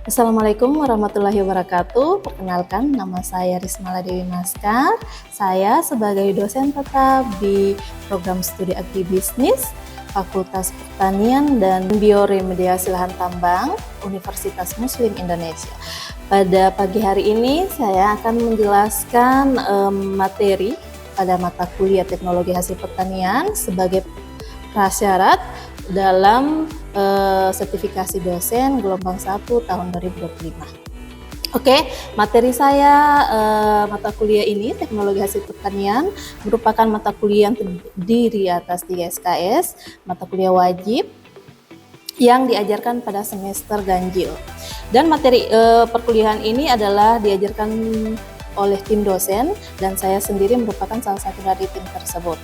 Assalamualaikum warahmatullahi wabarakatuh. Perkenalkan, nama saya Rismala Dewi Maskar. Saya sebagai dosen tetap di program studi agribisnis, Fakultas Pertanian dan Bioremediasi Lahan Tambang, Universitas Muslim Indonesia. Pada pagi hari ini saya akan menjelaskan materi pada mata kuliah Teknologi Hasil Pertanian sebagai prasyarat dalam sertifikasi dosen gelombang 1 tahun 2025. Oke, materi saya mata kuliah ini Teknologi Hasil Pertanian merupakan mata kuliah yang terdiri atas 3 SKS, mata kuliah wajib yang diajarkan pada semester ganjil. Dan materi perkuliahan ini adalah diajarkan oleh tim dosen dan saya sendiri merupakan salah satu dari tim tersebut.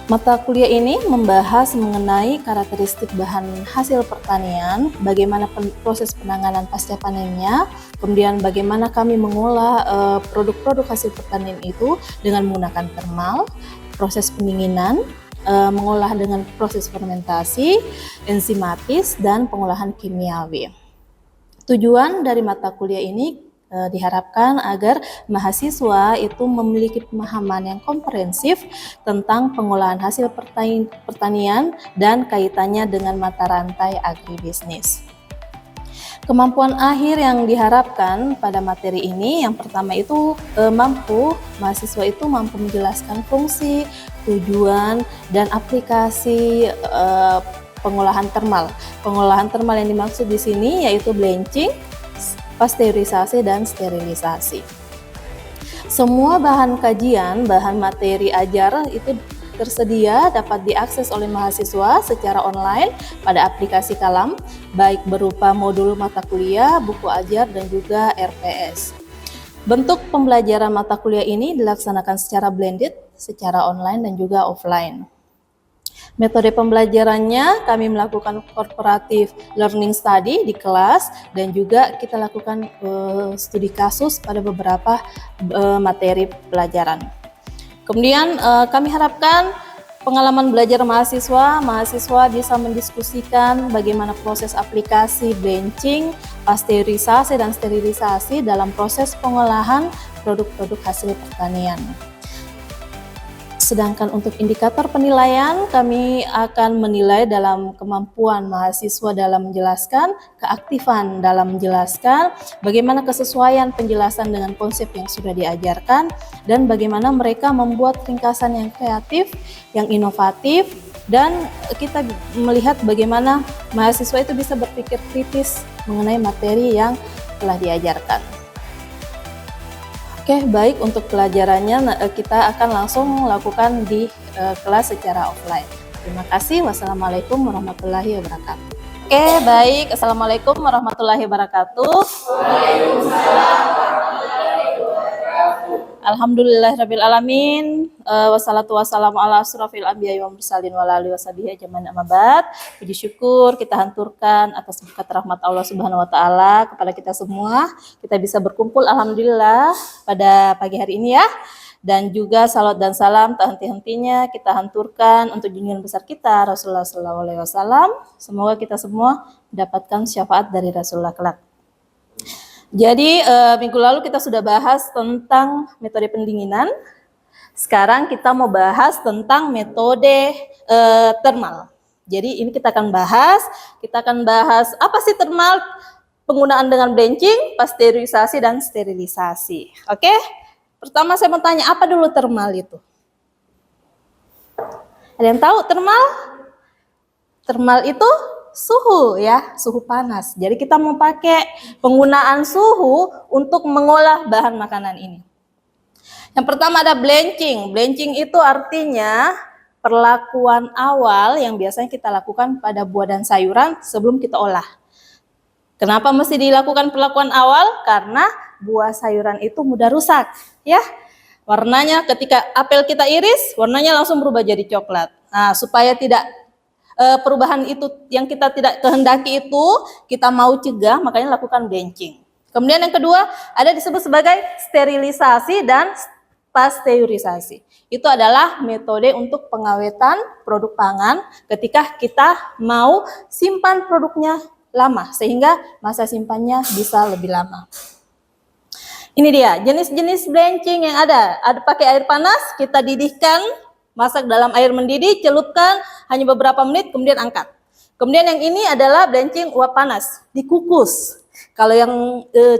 Mata kuliah ini membahas mengenai karakteristik bahan hasil pertanian, bagaimana proses penanganan pasca panennya, kemudian bagaimana kami mengolah produk-produk hasil pertanian itu dengan menggunakan termal, proses pendinginan, mengolah dengan proses fermentasi, enzimatis, dan pengolahan kimiawi. Tujuan dari mata kuliah ini diharapkan agar mahasiswa itu memiliki pemahaman yang komprehensif tentang pengolahan hasil pertanian dan kaitannya dengan mata rantai agribisnis. Kemampuan akhir yang diharapkan pada materi ini, yang pertama itu mahasiswa itu mampu menjelaskan fungsi, tujuan, dan aplikasi pengolahan termal. Pengolahan termal yang dimaksud di sini yaitu blanching, pasteurisasi, dan sterilisasi. Semua bahan kajian, bahan materi ajar itu tersedia dapat diakses oleh mahasiswa secara online pada aplikasi Kalam, baik berupa modul mata kuliah, buku ajar, dan juga RPS. Bentuk pembelajaran mata kuliah ini dilaksanakan secara blended, secara online dan juga offline. Metode pembelajarannya kami melakukan cooperative learning study di kelas dan juga kita lakukan studi kasus pada beberapa materi pelajaran. Kemudian kami harapkan pengalaman belajar mahasiswa bisa mendiskusikan bagaimana proses aplikasi blanching, pasteurisasi, dan sterilisasi dalam proses pengolahan produk-produk hasil pertanian. Sedangkan untuk indikator penilaian, kami akan menilai dalam kemampuan mahasiswa dalam menjelaskan, keaktifan dalam menjelaskan, bagaimana kesesuaian penjelasan dengan konsep yang sudah diajarkan, dan bagaimana mereka membuat ringkasan yang kreatif, yang inovatif, dan kita melihat bagaimana mahasiswa itu bisa berpikir kritis mengenai materi yang telah diajarkan. Oke, baik, untuk pelajarannya kita akan langsung lakukan di kelas secara offline. Terima kasih. Wassalamualaikum warahmatullahi wabarakatuh. Oke, baik. Assalamualaikum warahmatullahi wabarakatuh. Waalaikumsalam warahmatullahi wabarakatuh. Alhamdulillahirabbil alamin. Wassalatu wassalamu ala asrofil anbiya'i wa mursalin wa alihi washabihi ajmain amma ba'd. Puji syukur kita haturkan atas berkat rahmat Allah Subhanahu wa taala kepada kita semua. Kita bisa berkumpul alhamdulillah pada pagi hari ini ya. Dan juga salat dan salam tak henti-hentinya kita haturkan untuk junjungan besar kita Rasulullah SAW. Semoga kita semua mendapatkan syafaat dari Rasulullah kelak. Jadi minggu lalu kita sudah bahas tentang metode pendinginan. Sekarang kita mau bahas tentang metode termal. Jadi ini kita akan bahas apa sih termal, penggunaan dengan blanching, pasteurisasi, dan sterilisasi. Oke? Pertama saya mau tanya, apa dulu termal itu? Ada yang tahu termal? Termal itu suhu ya, suhu panas. Jadi kita mau pakai penggunaan suhu untuk mengolah bahan makanan ini. Yang pertama ada blanching. Blanching itu artinya perlakuan awal yang biasanya kita lakukan pada buah dan sayuran sebelum kita olah. Kenapa mesti dilakukan perlakuan awal? Karena buah sayuran itu mudah rusak, ya. Warnanya ketika apel kita iris, warnanya langsung berubah jadi coklat. Nah, supaya tidak perubahan itu yang kita tidak kehendaki itu kita mau cegah, makanya lakukan blanching. Kemudian yang kedua ada disebut sebagai sterilisasi dan pasteurisasi. Itu adalah metode untuk pengawetan produk pangan ketika kita mau simpan produknya lama, sehingga masa simpannya bisa lebih lama. Ini dia jenis-jenis blanching yang ada. Ada pakai air panas, kita didihkan, masak dalam air mendidih, celupkan hanya beberapa menit, kemudian angkat. Kemudian yang ini adalah blanching uap panas, dikukus. Kalau yang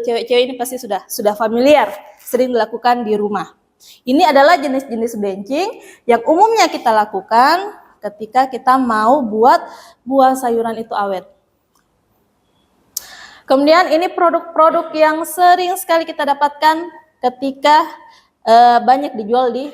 cewek-cewek ini pasti sudah familiar, sering dilakukan di rumah. Ini adalah jenis-jenis blanching yang umumnya kita lakukan ketika kita mau buat buah sayuran itu awet. Kemudian ini produk-produk yang sering sekali kita dapatkan ketika banyak dijual di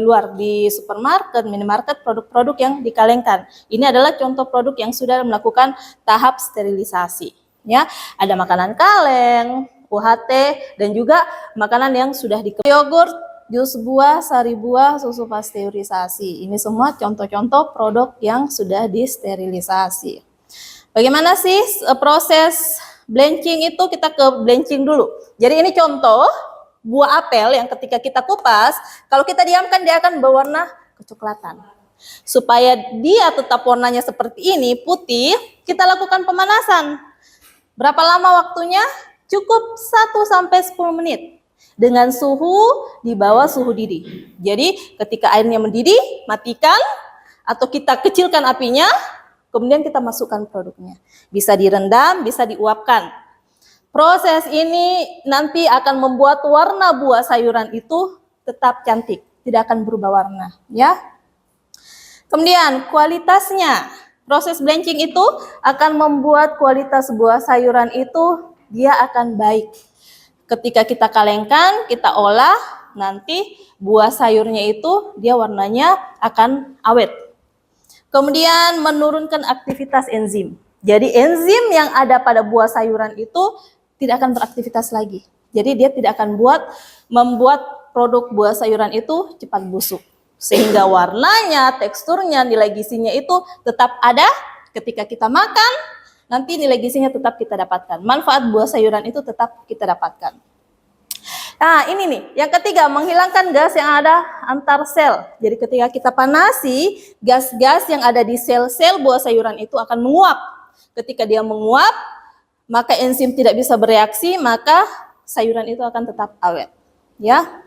luar, di supermarket, minimarket, produk-produk yang dikalengkan. Ini adalah contoh produk yang sudah melakukan tahap sterilisasi. Ya, ada makanan kaleng, UHT, dan juga makanan yang sudah yogurt, jus buah, sari buah, susu pasteurisasi. Ini semua contoh-contoh produk yang sudah disterilisasi. Bagaimana sih proses blanching itu? Kita ke blanching dulu. Jadi ini contoh buah apel yang ketika kita kupas, kalau kita diamkan dia akan berwarna kecoklatan. Supaya dia tetap warnanya seperti ini, putih, kita lakukan pemanasan. Berapa lama waktunya? Cukup 1-10 menit. Dengan suhu di bawah suhu didih. Jadi ketika airnya mendidih, matikan atau kita kecilkan apinya, kemudian kita masukkan produknya. Bisa direndam, bisa diuapkan. Proses ini nanti akan membuat warna buah sayuran itu tetap cantik, tidak akan berubah warna, ya. Kemudian kualitasnya, proses blanching itu akan membuat kualitas buah sayuran itu dia akan baik. Ketika kita kalengkan, kita olah, nanti buah sayurnya itu dia warnanya akan awet. Kemudian menurunkan aktivitas enzim. Jadi enzim yang ada pada buah sayuran itu tidak akan beraktivitas lagi. Jadi dia tidak akan membuat produk buah sayuran itu cepat busuk. Sehingga warnanya, teksturnya, nilai gizinya itu tetap ada. Ketika kita makan, nanti nilai gizinya tetap kita dapatkan. Manfaat buah sayuran itu tetap kita dapatkan. Nah ini nih, yang ketiga menghilangkan gas yang ada antar sel. Jadi ketika kita panasi, gas-gas yang ada di sel-sel buah sayuran itu akan menguap. Ketika dia menguap, maka enzim tidak bisa bereaksi, maka sayuran itu akan tetap awet. Ya.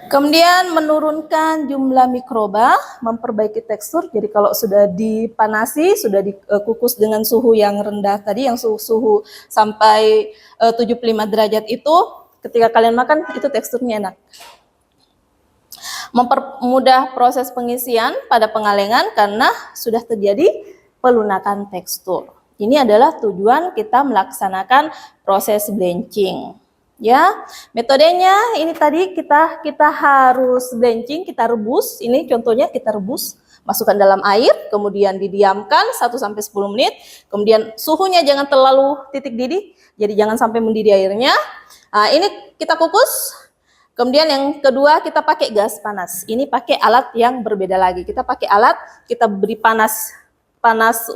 Kemudian menurunkan jumlah mikroba, memperbaiki tekstur. Jadi kalau sudah dipanasi, sudah dikukus dengan suhu yang rendah tadi, yang suhu sampai 75 derajat itu, ketika kalian makan itu teksturnya enak. Mempermudah proses pengisian pada pengalengan karena sudah terjadi pelunakan tekstur. Ini adalah tujuan kita melaksanakan proses blanching. Ya, metodenya ini tadi kita harus blanching, kita rebus. Ini contohnya kita rebus, masukkan dalam air, kemudian didiamkan 1-10 menit. Kemudian suhunya jangan terlalu titik didih, jadi jangan sampai mendidih airnya. Nah, ini kita kukus. Kemudian yang kedua kita pakai gas panas. Ini pakai alat yang berbeda lagi. Kita pakai alat, kita beri panas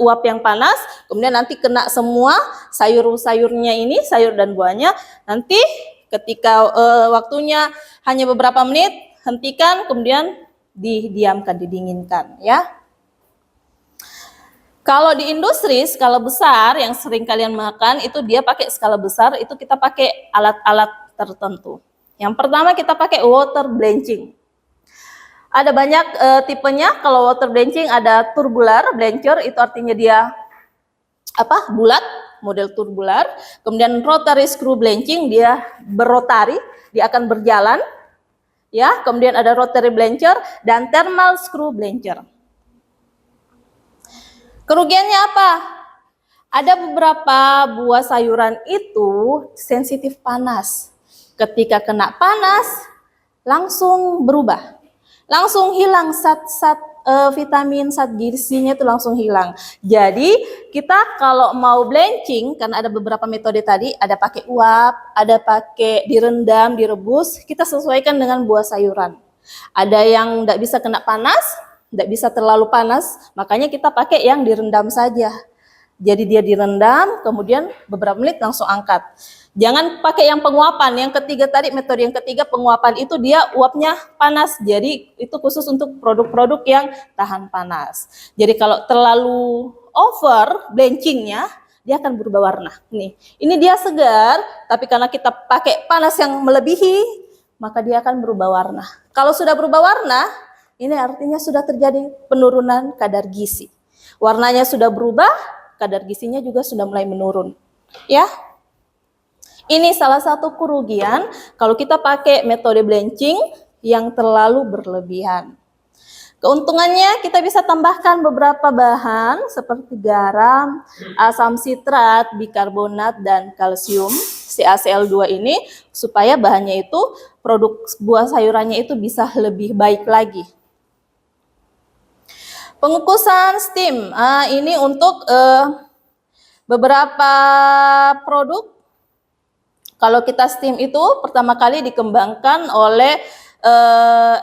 uap yang panas, kemudian nanti kena semua sayur-sayurnya ini, sayur dan buahnya. Nanti ketika waktunya hanya beberapa menit, hentikan, kemudian didiamkan, didinginkan, ya. Kalau di industri skala besar yang sering kalian makan itu dia pakai skala besar, itu kita pakai alat-alat tertentu. Yang pertama kita pakai water blanching. Ada banyak tipenya. Kalau water blanching ada tubular blancher, itu artinya dia bulat, model tubular. Kemudian rotary screw blanching, dia berrotari, dia akan berjalan. Ya, kemudian ada rotary blancher dan thermal screw blancher. Kerugiannya apa? Ada beberapa buah sayuran itu sensitif panas. Ketika kena panas, langsung berubah. Langsung hilang vitamin, zat gizinya itu langsung hilang. Jadi kita kalau mau blanching, karena ada beberapa metode tadi, ada pakai uap, ada pakai direndam, direbus, kita sesuaikan dengan buah sayuran. Ada yang tidak bisa kena panas, tidak bisa terlalu panas, makanya kita pakai yang direndam saja. Jadi dia direndam, kemudian beberapa menit langsung angkat. Jangan pakai yang penguapan. Yang ketiga tadi, metode yang ketiga penguapan itu dia uapnya panas. Jadi itu khusus untuk produk-produk yang tahan panas. Jadi kalau terlalu over blanchingnya, dia akan berubah warna. Nih, ini dia segar, tapi karena kita pakai panas yang melebihi, maka dia akan berubah warna. Kalau sudah berubah warna, ini artinya sudah terjadi penurunan kadar gizi. Warnanya sudah berubah, kadar gizinya juga sudah mulai menurun. Ya, ini salah satu kerugian kalau kita pakai metode blanching yang terlalu berlebihan. Keuntungannya kita bisa tambahkan beberapa bahan seperti garam, asam sitrat, bikarbonat, dan kalsium CaCl2 ini supaya bahannya itu, produk buah sayurannya itu bisa lebih baik lagi. Pengukusan steam, ini untuk beberapa produk. Kalau kita steam itu pertama kali dikembangkan oleh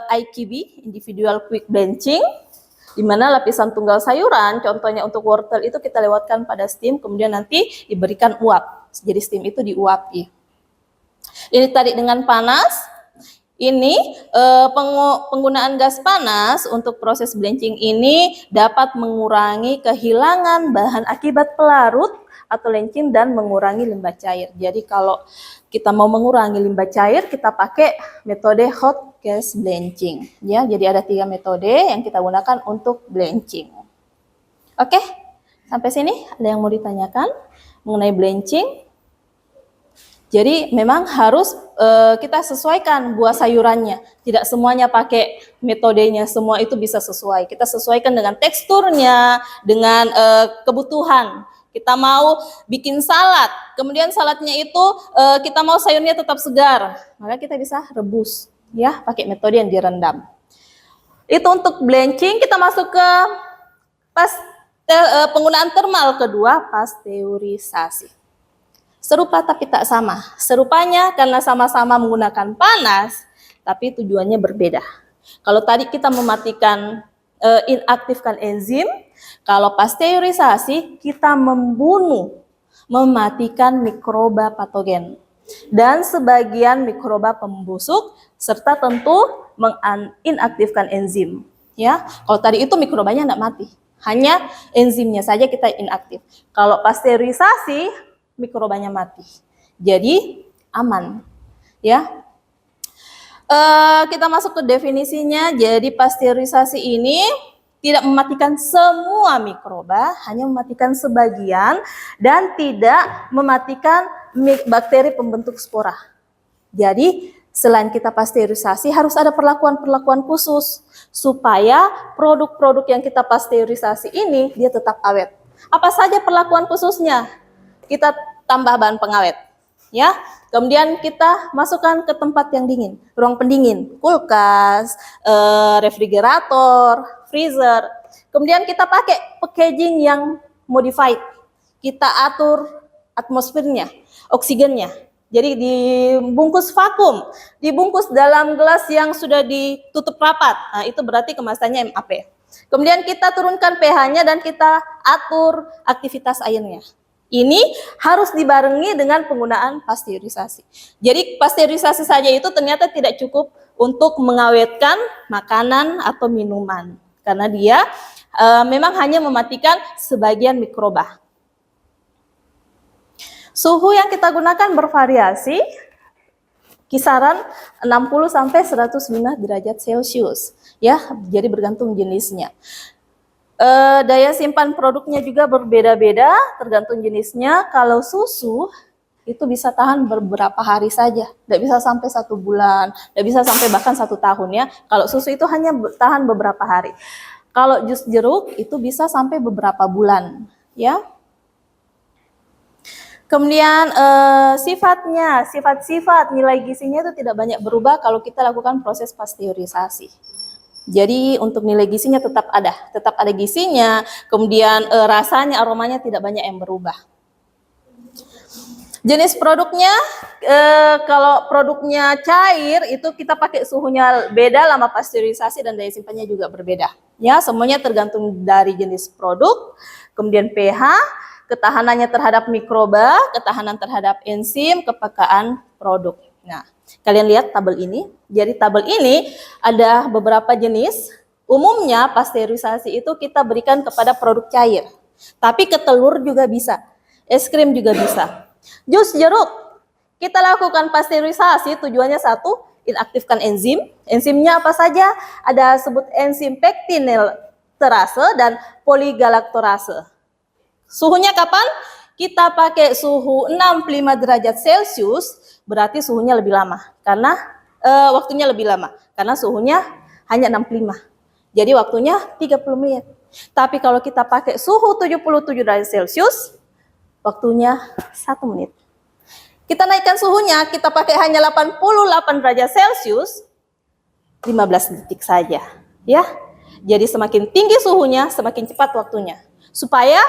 IQB, Individual Quick Blanching, di mana lapisan tunggal sayuran, contohnya untuk wortel itu kita lewatkan pada steam, kemudian nanti diberikan uap. Jadi steam itu diuapi. Ini tadi dengan panas. Ini penggunaan gas panas untuk proses blanching ini dapat mengurangi kehilangan bahan akibat pelarut atau lencing dan mengurangi limbah cair. Jadi kalau kita mau mengurangi limbah cair, kita pakai metode hot gas blanching. Ya, jadi ada 3 metode yang kita gunakan untuk blanching. Oke, sampai sini ada yang mau ditanyakan mengenai blanching? Jadi memang harus kita sesuaikan buah sayurannya. Tidak semuanya pakai metodenya, semua itu bisa sesuai. Kita sesuaikan dengan teksturnya, dengan kebutuhan. Kita mau bikin salad, kemudian saladnya itu kita mau sayurnya tetap segar, maka kita bisa rebus, ya, pakai metode yang direndam. Itu untuk blanching. Kita masuk ke penggunaan thermal kedua, pasteurisasi. Serupa tapi tak sama. Serupanya karena sama-sama menggunakan panas, tapi tujuannya berbeda. Kalau tadi kita mematikan, inaktifkan enzim, kalau pasteurisasi kita mematikan mikroba patogen dan sebagian mikroba pembusuk, serta tentu menginaktifkan enzim. Ya, kalau tadi itu mikrobanya tidak mati, hanya enzimnya saja kita inaktif. Kalau pasteurisasi mikrobanya mati, jadi aman. Ya, kita masuk ke definisinya. Jadi pasteurisasi ini tidak mematikan semua mikroba, hanya mematikan sebagian dan tidak mematikan bakteri pembentuk spora. Jadi selain kita pasteurisasi harus ada perlakuan-perlakuan khusus supaya produk-produk yang kita pasteurisasi ini dia tetap awet. Apa saja perlakuan khususnya? Kita tambah bahan pengawet, ya. Kemudian kita masukkan ke tempat yang dingin, ruang pendingin, kulkas, refrigerator, freezer. Kemudian kita pakai packaging yang modified. Kita atur atmosfernya, oksigennya. Jadi dibungkus vakum, dibungkus dalam gelas yang sudah ditutup rapat. Nah, itu berarti kemasannya MAP. Kemudian kita turunkan pH-nya dan kita atur aktivitas airnya. Ini harus dibarengi dengan penggunaan pasteurisasi. Jadi pasteurisasi saja itu ternyata tidak cukup untuk mengawetkan makanan atau minuman. Karena dia memang hanya mematikan sebagian mikroba. Suhu yang kita gunakan bervariasi, kisaran 60 sampai 105 derajat Celcius. Ya, jadi bergantung jenisnya. Daya simpan produknya juga berbeda-beda tergantung jenisnya. Kalau susu itu bisa tahan beberapa hari saja, tidak bisa sampai 1 bulan, tidak bisa sampai bahkan 1 tahun ya. Kalau susu itu hanya tahan beberapa hari. Kalau jus jeruk itu bisa sampai beberapa bulan ya. Kemudian sifat-sifat nilai gizinya itu tidak banyak berubah kalau kita lakukan proses pasteurisasi. Jadi untuk nilai gizinya tetap ada gizinya, kemudian rasanya, aromanya tidak banyak yang berubah. Jenis produknya, kalau produknya cair itu kita pakai suhunya beda, lama pasteurisasi dan daya simpannya juga berbeda. Ya, semuanya tergantung dari jenis produk, kemudian pH, ketahanannya terhadap mikroba, ketahanan terhadap enzim, kepekaan produk. Nah, kalian lihat tabel ini. Jadi tabel ini ada beberapa jenis. Umumnya pasteurisasi itu kita berikan kepada produk cair. Tapi ke telur juga bisa, es krim juga bisa. Jus jeruk, kita lakukan pasteurisasi, tujuannya satu, inaktifkan enzim. Enzimnya apa saja? Ada sebut enzim pektinesterase dan poligalaktorase. Suhunya kapan? Kita pakai suhu 65 derajat Celcius, berarti suhunya lebih lama. Karena waktunya lebih lama. Karena suhunya hanya 65. Jadi waktunya 30 menit. Tapi kalau kita pakai suhu 77 derajat Celcius, waktunya 1 menit. Kita naikkan suhunya, kita pakai hanya 88 derajat Celcius, 15 detik saja. Ya. Jadi semakin tinggi suhunya, semakin cepat waktunya. Supaya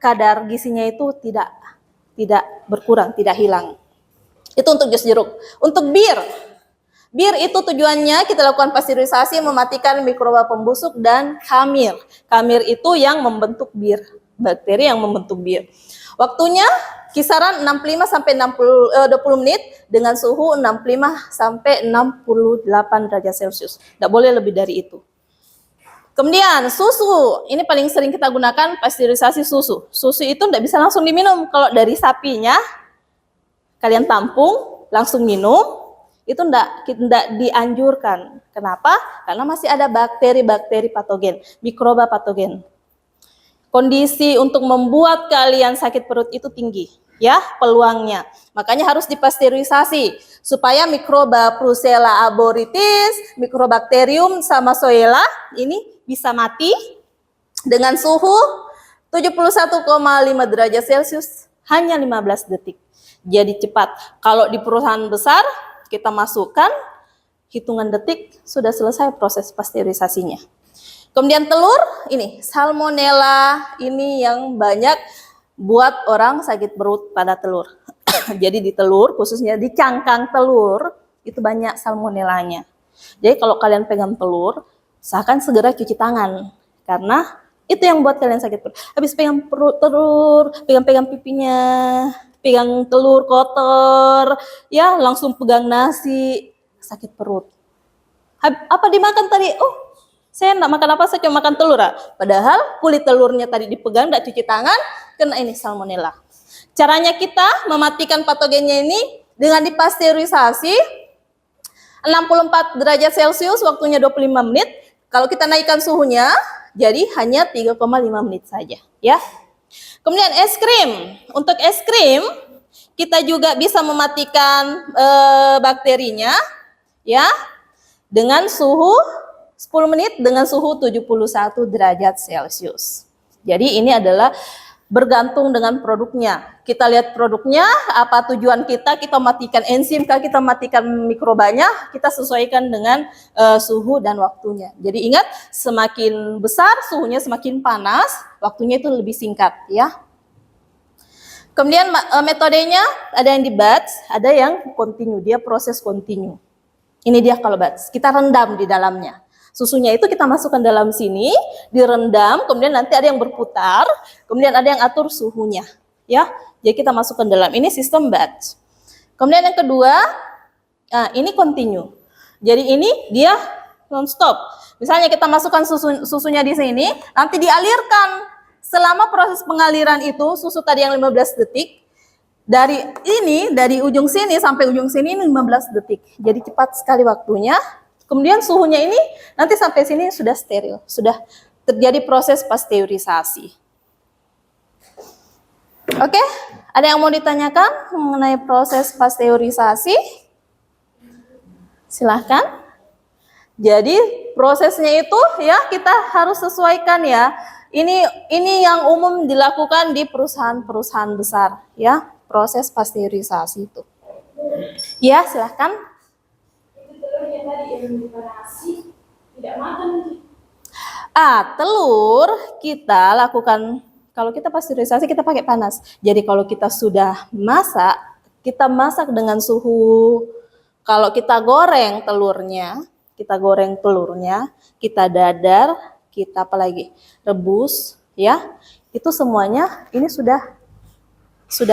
kadar gizinya itu tidak berkurang, tidak hilang. Itu untuk jus jeruk. Untuk bir itu tujuannya kita lakukan pasteurisasi, mematikan mikroba pembusuk dan kamir. Kamir itu yang membentuk bir, bakteri yang membentuk bir. Waktunya kisaran 65 sampai 20 menit dengan suhu 65 sampai 68 derajat Celcius. Tidak boleh lebih dari itu. Kemudian susu, ini paling sering kita gunakan pasteurisasi susu. Susu itu tidak bisa langsung diminum. Kalau dari sapinya, kalian tampung, langsung minum, itu tidak dianjurkan. Kenapa? Karena masih ada bakteri-bakteri patogen, mikroba patogen. Kondisi untuk membuat kalian sakit perut itu tinggi, ya, peluangnya. Makanya harus dipasteurisasi supaya mikroba Brucella arboritis, Mycobacterium sama Soela ini bisa mati dengan suhu 71,5 derajat Celcius hanya 15 detik. Jadi cepat. Kalau di perusahaan besar kita masukkan, hitungan detik sudah selesai proses pasteurisasinya. Kemudian telur, ini salmonella, ini yang banyak buat orang sakit perut pada telur. Jadi di telur, khususnya di cangkang telur, itu banyak salmonellanya. Jadi kalau kalian pegang telur, usahakan segera cuci tangan. Karena itu yang buat kalian sakit perut. Habis pegang telur, pegang pipinya, pegang telur kotor, ya langsung pegang nasi, sakit perut. Apa dimakan tadi? Oh, saya enggak makan apa, saya cuma makan telur. Padahal kulit telurnya tadi dipegang, enggak cuci tangan, kena ini salmonella. Caranya kita mematikan patogennya ini dengan dipasteurisasi 64 derajat Celcius, waktunya 25 menit. Kalau kita naikkan suhunya, jadi hanya 3,5 menit saja, ya. Kemudian es krim. Untuk es krim, kita juga bisa mematikan bakterinya, ya, dengan suhu 10 menit dengan suhu 71 derajat Celcius. Jadi ini adalah bergantung dengan produknya. Kita lihat produknya, apa tujuan kita matikan enzim, kita matikan mikrobanya, kita sesuaikan dengan suhu dan waktunya. Jadi ingat, semakin besar suhunya semakin panas, waktunya itu lebih singkat, ya. Kemudian metodenya ada yang di batch, ada yang continue, dia proses continue. Ini dia kalau batch, kita rendam di dalamnya. Susunya itu kita masukkan dalam sini, direndam, kemudian nanti ada yang berputar, kemudian ada yang atur suhunya, ya. Jadi kita masukkan dalam ini sistem batch. Kemudian yang kedua, ini continue. Jadi ini dia non-stop. Misalnya kita masukkan susunya di sini, nanti dialirkan. Selama proses pengaliran itu, susu tadi yang 15 detik, dari ujung sini sampai ujung sini 15 detik. Jadi cepat sekali waktunya. Kemudian suhunya ini nanti sampai sini sudah steril, sudah terjadi proses pasteurisasi. Oke, ada yang mau ditanyakan mengenai proses pasteurisasi? Silahkan. Jadi prosesnya itu ya kita harus sesuaikan ya. Ini yang umum dilakukan di perusahaan-perusahaan besar ya, proses pasteurisasi itu. Ya, silahkan. Telur kita lakukan, kalau kita pasteurisasi kita pakai panas. Jadi kalau kita sudah masak, kita masak dengan suhu, kalau kita goreng telurnya, kita dadar, kita apalagi rebus, ya, itu semuanya ini sudah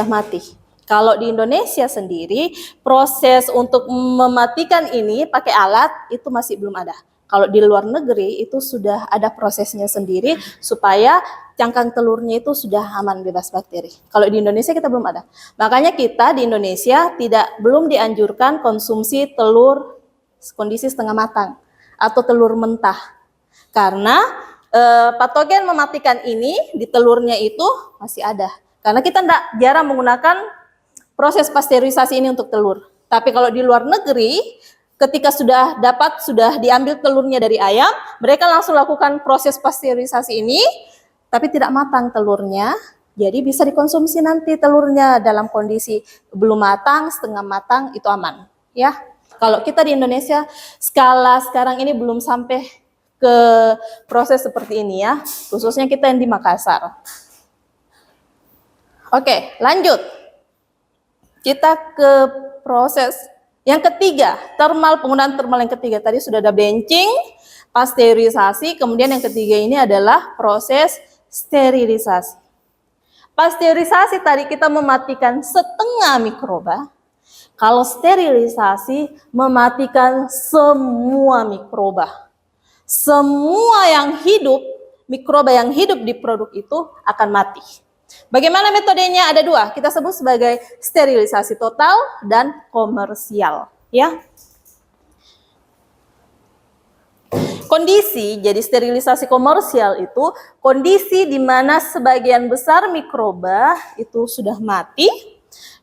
mati. Kalau di Indonesia sendiri, proses untuk mematikan ini pakai alat itu masih belum ada. Kalau di luar negeri itu sudah ada prosesnya sendiri supaya cangkang telurnya itu sudah aman bebas bakteri. Kalau di Indonesia kita belum ada. Makanya kita di Indonesia belum dianjurkan konsumsi telur kondisi setengah matang atau telur mentah. Karena patogen mematikan ini di telurnya itu masih ada. Karena kita jarang menggunakan proses pasteurisasi ini untuk telur. Tapi kalau di luar negeri, ketika sudah diambil telurnya dari ayam, mereka langsung lakukan proses pasteurisasi ini, tapi tidak matang telurnya, jadi bisa dikonsumsi nanti telurnya dalam kondisi belum matang, setengah matang, itu aman. Ya, kalau kita di Indonesia, skala sekarang ini belum sampai ke proses seperti ini ya, khususnya kita yang di Makassar. Oke, lanjut. Kita ke proses yang ketiga, penggunaan thermal yang ketiga. Tadi sudah ada benching, pasteurisasi, kemudian yang ketiga ini adalah proses sterilisasi. Pasteurisasi tadi kita mematikan setengah mikroba. Kalau sterilisasi mematikan semua mikroba. Semua yang hidup, mikroba yang hidup di produk itu akan mati. Bagaimana metodenya? Ada dua, kita sebut sebagai sterilisasi total dan komersial, ya. Kondisi, jadi sterilisasi komersial itu kondisi di mana sebagian besar mikroba itu sudah mati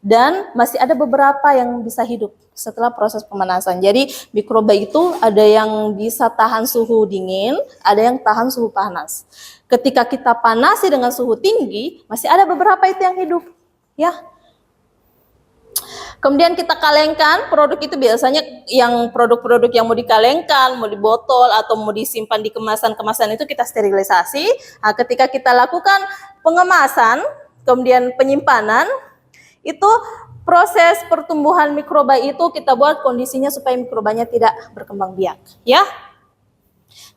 dan masih ada beberapa yang bisa hidup setelah proses pemanasan. Jadi mikroba itu ada yang bisa tahan suhu dingin, ada yang tahan suhu panas. Ketika kita panasi dengan suhu tinggi, masih ada beberapa itu yang hidup, ya. Kemudian kita kalengkan, produk itu biasanya yang produk-produk yang mau dikalengkan, mau dibotol atau mau disimpan di kemasan-kemasan itu kita sterilisasi. Nah, ketika kita lakukan pengemasan, kemudian penyimpanan, itu proses pertumbuhan mikroba itu kita buat kondisinya supaya mikrobanya tidak berkembang biak, ya.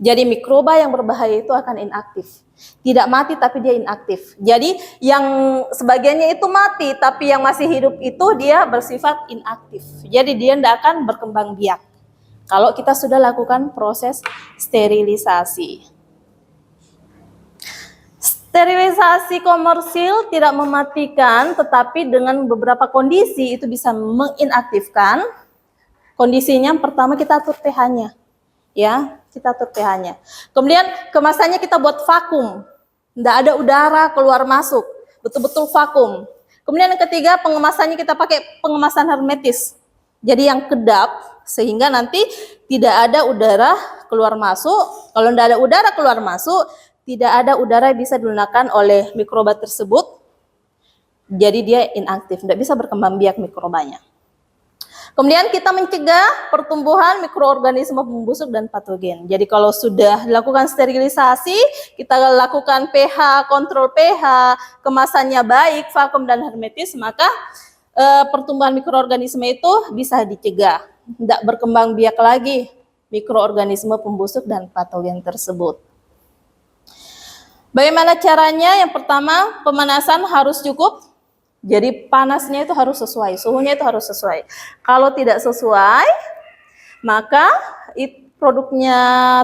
Jadi mikroba yang berbahaya itu akan inaktif. Tidak mati tapi dia inaktif. Jadi yang sebagiannya itu mati tapi yang masih hidup itu dia bersifat inaktif. Jadi dia tidak akan berkembang biak. Kalau kita sudah lakukan proses sterilisasi. Sterilisasi komersil tidak mematikan tetapi dengan beberapa kondisi itu bisa menginaktifkan. Kondisinya pertama kita atur pH-nya. Ya, kita atur pH-nya. Kemudian kemasannya kita buat vakum. Tidak ada udara keluar masuk. Betul-betul vakum. Kemudian yang ketiga, pengemasannya kita pakai pengemasan hermetis. Jadi yang kedap sehingga nanti tidak ada udara keluar masuk. Kalau tidak ada udara keluar masuk, tidak ada udara yang bisa digunakan oleh mikroba tersebut. Jadi dia inaktif, tidak bisa berkembang biak mikrobanya. Kemudian kita mencegah pertumbuhan mikroorganisme pembusuk dan patogen. Jadi kalau sudah dilakukan sterilisasi, kita lakukan pH, kontrol pH, kemasannya baik, vakum dan hermetis, maka pertumbuhan mikroorganisme itu bisa dicegah. Tidak berkembang biak lagi mikroorganisme pembusuk dan patogen tersebut. Bagaimana caranya? Yang pertama, pemanasan harus cukup. Jadi panasnya itu harus sesuai, suhunya itu harus sesuai. Kalau tidak sesuai, maka produknya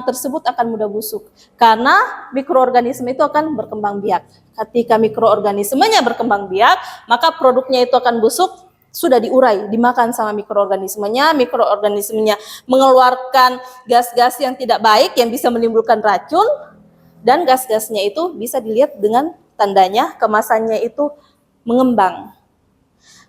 tersebut akan mudah busuk. Karena mikroorganisme itu akan berkembang biak. Ketika mikroorganismenya berkembang biak, maka produknya itu akan busuk, sudah diurai, dimakan sama mikroorganismenya. Mikroorganismenya mengeluarkan gas-gas yang tidak baik, yang bisa menimbulkan racun. Dan gas-gasnya itu bisa dilihat dengan tandanya kemasannya itu mengembang.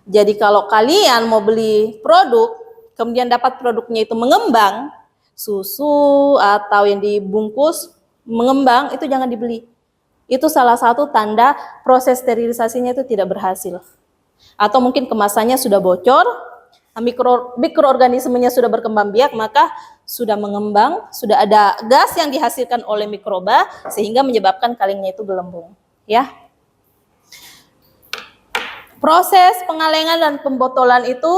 Jadi kalau kalian mau beli produk, kemudian dapat produknya itu mengembang, susu atau yang dibungkus mengembang, itu jangan dibeli. Itu salah satu tanda proses sterilisasinya itu tidak berhasil. Atau mungkin kemasannya sudah bocor, mikroorganismenya sudah berkembang biak, maka sudah mengembang, sudah ada gas yang dihasilkan oleh mikroba, sehingga menyebabkan kalengnya itu gelembung. Ya. Proses pengalengan dan pembotolan itu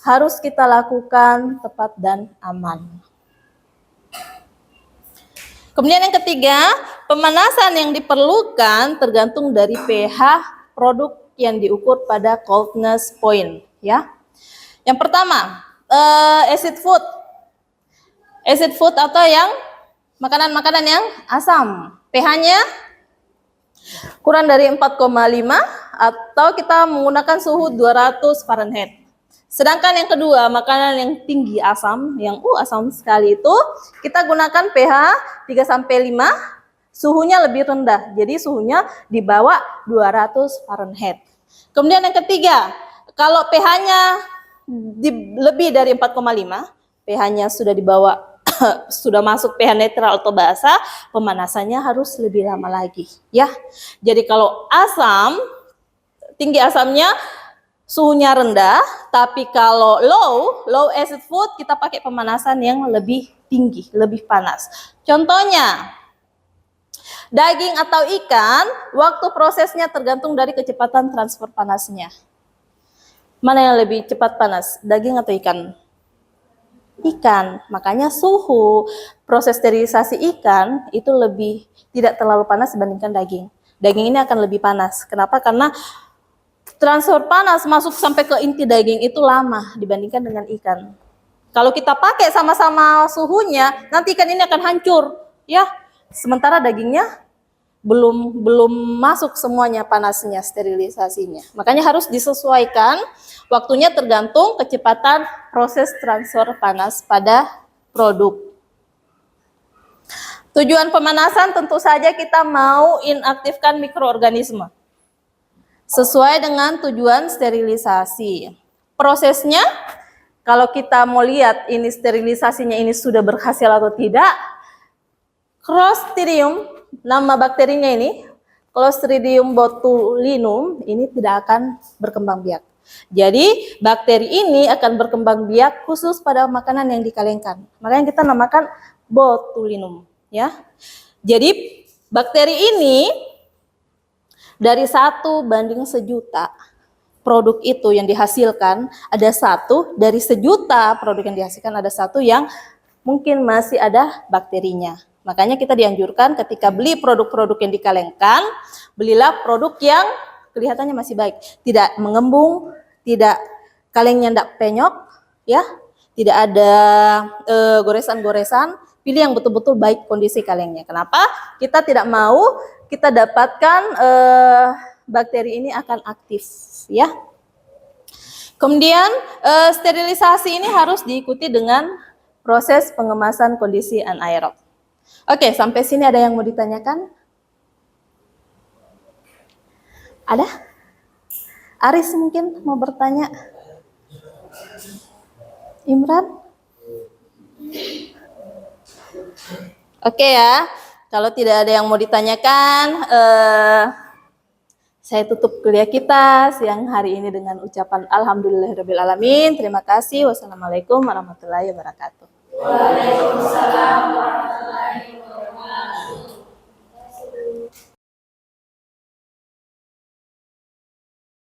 harus kita lakukan tepat dan aman. Kemudian yang ketiga, pemanasan yang diperlukan tergantung dari pH produk yang diukur pada coldness point. Ya. Yang pertama, acid food. acid food atau yang makanan-makanan yang asam. pH-nya kurang dari 4,5 atau kita menggunakan suhu 200 Fahrenheit. Sedangkan yang kedua, makanan yang tinggi asam, yang asam sekali itu, kita gunakan pH 3 sampai 5, suhunya lebih rendah. Jadi suhunya di bawah 200 Fahrenheit. Kemudian yang ketiga, kalau pH-nya lebih dari 4,5, pH-nya sudah di bawah sudah masuk pH netral atau basa, pemanasannya harus lebih lama lagi, ya. Jadi kalau asam, tinggi asamnya suhunya rendah, tapi kalau low acid food kita pakai pemanasan yang lebih tinggi, lebih panas. Contohnya, daging atau ikan, waktu prosesnya tergantung dari kecepatan transfer panasnya. Mana yang lebih cepat panas, daging atau ikan? Ikan, makanya suhu proses sterilisasi ikan itu lebih tidak terlalu panas dibandingkan daging. Daging ini akan lebih panas. Kenapa? Karena transfer panas masuk sampai ke inti daging itu lama dibandingkan dengan ikan. Kalau kita pakai sama-sama suhunya, nanti ikan ini akan hancur, ya. Sementara dagingnya belum masuk semuanya panasnya, sterilisasinya. Makanya harus disesuaikan waktunya tergantung kecepatan proses transfer panas pada produk. Tujuan pemanasan tentu saja kita mau inaktifkan mikroorganisme sesuai dengan tujuan sterilisasi. Prosesnya, kalau kita mau lihat ini sterilisasinya ini sudah berhasil atau tidak, Clostridium, nama bakterinya ini, Clostridium botulinum, ini tidak akan berkembang biak. Jadi, bakteri ini akan berkembang biak khusus pada makanan yang dikalengkan. Makanya kita namakan botulinum, ya. Jadi, bakteri ini dari 1 banding sejuta produk itu yang dihasilkan, ada 1 dari sejuta produk yang dihasilkan, ada 1 yang mungkin masih ada bakterinya. Makanya kita dianjurkan ketika beli produk-produk yang dikalengkan, belilah produk yang kelihatannya masih baik, tidak mengembung, tidak kalengnya tidak penyok, ya, tidak ada goresan-goresan. Pilih yang betul-betul baik kondisi kalengnya. Kenapa? Kita tidak mau kita dapatkan bakteri ini akan aktif, ya. Kemudian sterilisasi ini harus diikuti dengan proses pengemasan kondisi anaerob. Oke, sampai sini ada yang mau ditanyakan? Ada? Aris mungkin mau bertanya? Imran? Oke ya, kalau tidak ada yang mau ditanyakan, saya tutup kuliah kita siang hari ini dengan ucapan alhamdulillahirrabbilalamin. Terima kasih. Wassalamualaikum warahmatullahi wabarakatuh. Waalaikumsalam warahmatullahi wabarakatuh.